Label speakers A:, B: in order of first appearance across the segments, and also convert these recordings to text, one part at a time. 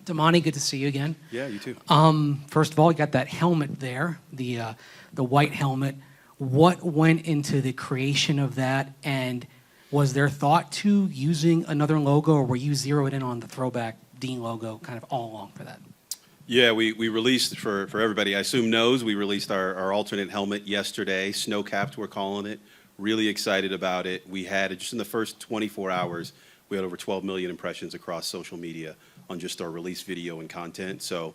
A: Damani, good to see you again.
B: Yeah, you too.
A: First of all, you got that helmet there, the white helmet. What went into the creation of that, and was there thought to using another logo, or were you zeroed in on the throwback Dean logo kind of all along for that?
B: Yeah, we released, for everybody I assume knows, we released our alternate helmet yesterday. Snowcapped, we're calling it. Really excited about it. We had, just in the first 24 hours, we had over 12 million impressions across social media on just our release video and content. So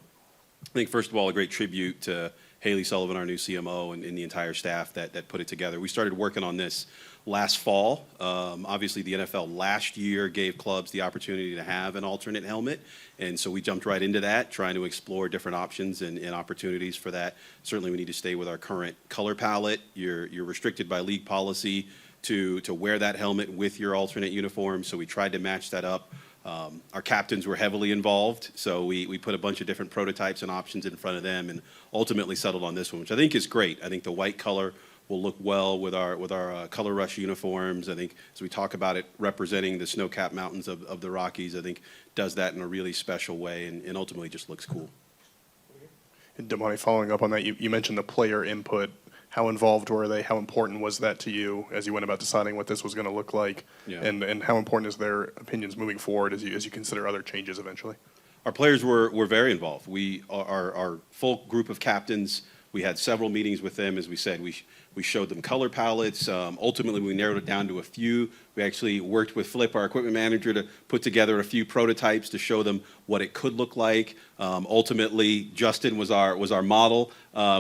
B: I think, first of all, a great tribute to Haley Sullivan, our new CMO, and the entire staff that put it together. We started working on this last fall. Obviously, the NFL last year gave clubs the opportunity to have an alternate helmet, and so we jumped right into that, trying to explore different options and opportunities for that. Certainly, we need to stay with our current color palette. You're restricted by league policy to wear that helmet with your alternate uniform, so we tried to match that up. Our captains were heavily involved, so we put a bunch of different prototypes and options in front of them, and ultimately settled on this one, which I think is great. I think the white color will look well with our Color Rush uniforms. I think as we talk about it representing the snow-capped mountains of the Rockies, I think does that in a really special way, and ultimately just looks cool.
C: And Damani, following up on that, you mentioned the player input. How involved were they? How important was that to you as you went about deciding what this was going to look like?
B: Yeah.
C: And how important is their opinions moving forward as you consider other changes eventually?
B: Our players were very involved. Our full group of captains, we had several meetings with them. As we said, we showed them color palettes. Ultimately, we narrowed it down to a few. We actually worked with Flip, our equipment manager, to put together a few prototypes to show them what it could look like. Ultimately, Justin was our model.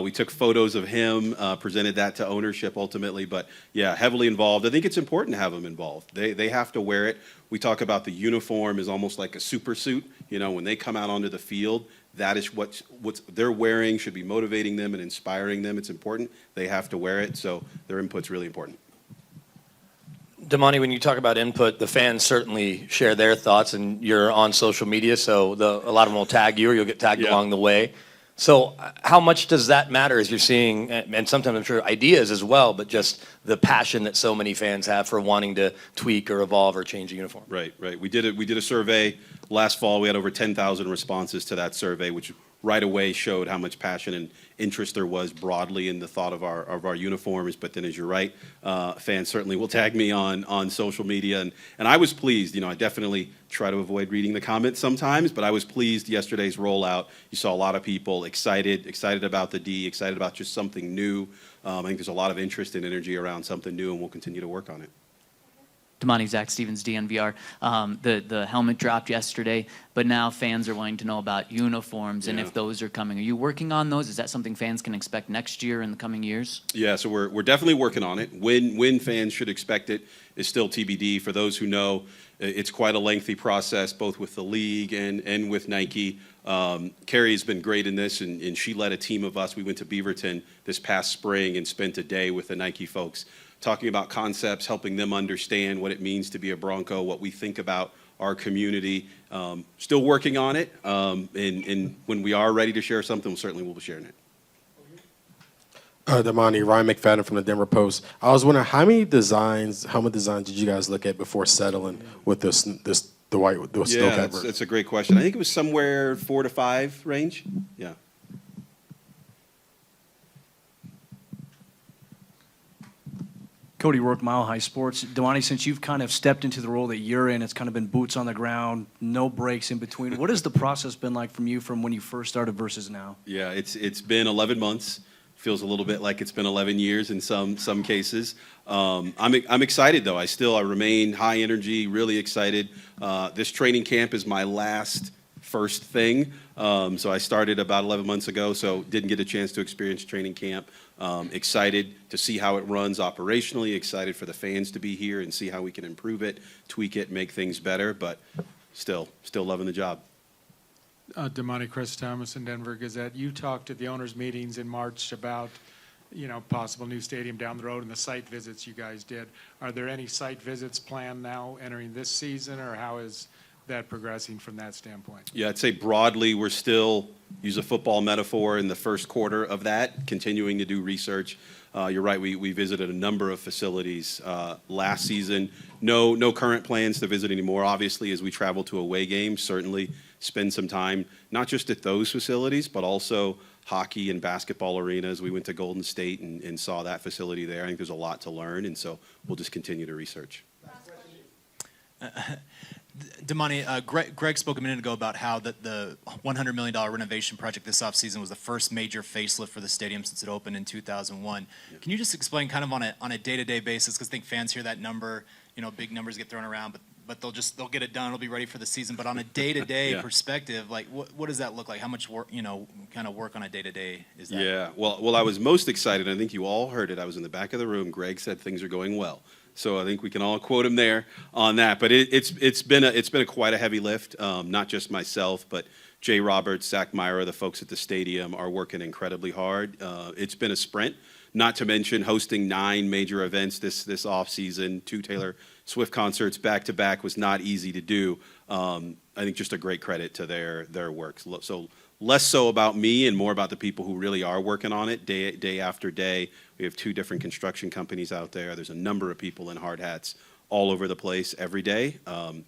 B: We took photos of him, presented that to ownership ultimately. But yeah, heavily involved. I think it's important to have them involved. They have to wear it. We talk about the uniform as almost like a super suit. You know, when they come out onto the field, that is what they're wearing should be motivating them and inspiring them. It's important. They have to wear it, so their input's really important.
D: Damani, when you talk about input, the fans certainly share their thoughts, and you're on social media, so a lot of them will tag you, or you'll get tagged along the way. So how much does that matter as you're seeing, and sometimes I'm sure ideas as well, but just the passion that so many fans have for wanting to tweak or evolve or change a uniform?
B: Right. We did a survey last fall. We had over 10,000 responses to that survey, which right away showed how much passion and interest there was broadly in the thought of our uniforms. But then, as you're right, fans certainly will tag me on social media, and I was pleased. You know, I definitely try to avoid reading the comments sometimes, but I was pleased yesterday's rollout. You saw a lot of people excited about the D, excited about just something new. I think there's a lot of interest and energy around something new, and we'll continue to work on it.
E: Damani, Zach Stevens, DNVR. The helmet dropped yesterday, but now fans are wanting to know about uniforms and if those are coming. Are you working on those? Is that something fans can expect next year in the coming years?
B: Yeah, so we're definitely working on it. When fans should expect it is still TBD. For those who know, it's quite a lengthy process, both with the league and with Nike. Carrie has been great in this, and she led a team of us. We went to Beaverton this past spring and spent a day with the Nike folks, talking about concepts, helping them understand what it means to be a Bronco, what we think about our community. Still working on it, and when we are ready to share something, certainly we'll be sharing it.
F: Damani, Ryan McFadden from the Denver Post. I was wondering, how many helmet designs did you guys look at before settling with the Snowcapped?
B: That's a great question. I think it was somewhere 4 to 5 range. Yeah.
G: Cody Rourke, Mile High Sports. Damani, since you've kind of stepped into the role that you're in, it's kind of been boots on the ground, no breaks in between. What has the process been like from when you first started versus now?
B: Yeah, it's been 11 months. Feels a little bit like it's been 11 years in some cases. I'm excited though. I remain high energy, really excited. This training camp is my first thing. So I started about 11 months ago, so didn't get a chance to experience training camp. Excited to see how it runs operationally, excited for the fans to be here and see how we can improve it, tweak it, make things better, but still loving the job.
H: Damani, Chris Thomas in Denver Gazette. You talked at the owners' meetings in March about, possible new stadium down the road and the site visits you guys did. Are there any site visits planned now entering this season, or how is that progressing from that standpoint?
B: Yeah, I'd say broadly we're still, use a football metaphor, in the first quarter of that, continuing to do research. You're right, we visited a number of facilities last season. No current plans to visit anymore. Obviously, as we travel to away games, certainly spend some time, not just at those facilities, but also hockey and basketball arenas. We went to Golden State and saw that facility there. I think there's a lot to learn, and so we'll just continue to research.
I: Damani, Greg spoke a minute ago about how the $100 million renovation project this offseason was the first major facelift for the stadium since it opened in 2001. Yeah. Can you just explain kind of on a day-to-day basis, because I think fans hear that number, big numbers get thrown around, but they'll get it done, it'll be ready for the season. But on a day-to-day
B: Yeah.
I: perspective, like what does that look like? How much work, kind of work on a day-to-day is that?
B: Yeah, well, I was most excited. I think you all heard it. I was in the back of the room. Greg said things are going well. So I think we can all quote him there on that. But it's been quite a heavy lift. Not just myself, but Jay Roberts, Zach Myra, the folks at the stadium are working incredibly hard. It's been a sprint. Not to mention hosting 9 major events this off season, 2 Taylor Swift concerts back to back was not easy to do. I think just a great credit to their work. So less so about me and more about the people who really are working on it day after day. We have 2 different construction companies out there. There's a number of people in hard hats all over the place every day.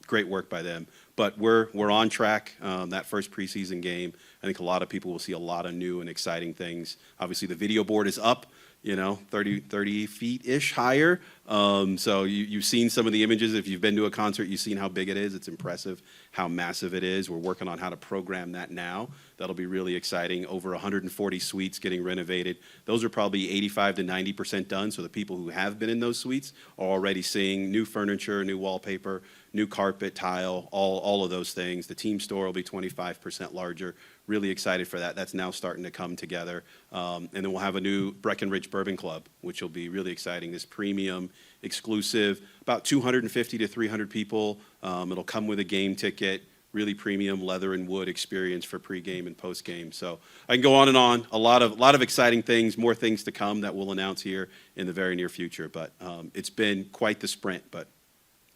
B: Great work by them. But we're on track. That first preseason game, I think a lot of people will see a lot of new and exciting things. Obviously, the video board is up, 30 feet-ish higher. So you've seen some of the images. If you've been to a concert, you've seen how big it is. It's impressive how massive it is. We're working on how to program that now. That'll be really exciting. Over 140 suites getting renovated. Those are probably 85 to 90% done. So the people who have been in those suites are already seeing new furniture, new wallpaper, new carpet, tile, all of those things. The team store will be 25% larger. Really excited for that. That's now starting to come together. And then we'll have a new Breckenridge Bourbon Club, which will be really exciting. This premium, exclusive, about 250 to 300 people. It'll come with a game ticket, really premium leather and wood experience for pregame and postgame. So I can go on and on. A lot of exciting things, more things to come that we'll announce here in the very near future. But it's been quite the sprint, but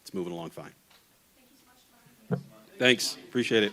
B: it's moving along fine. Thanks. Appreciate it.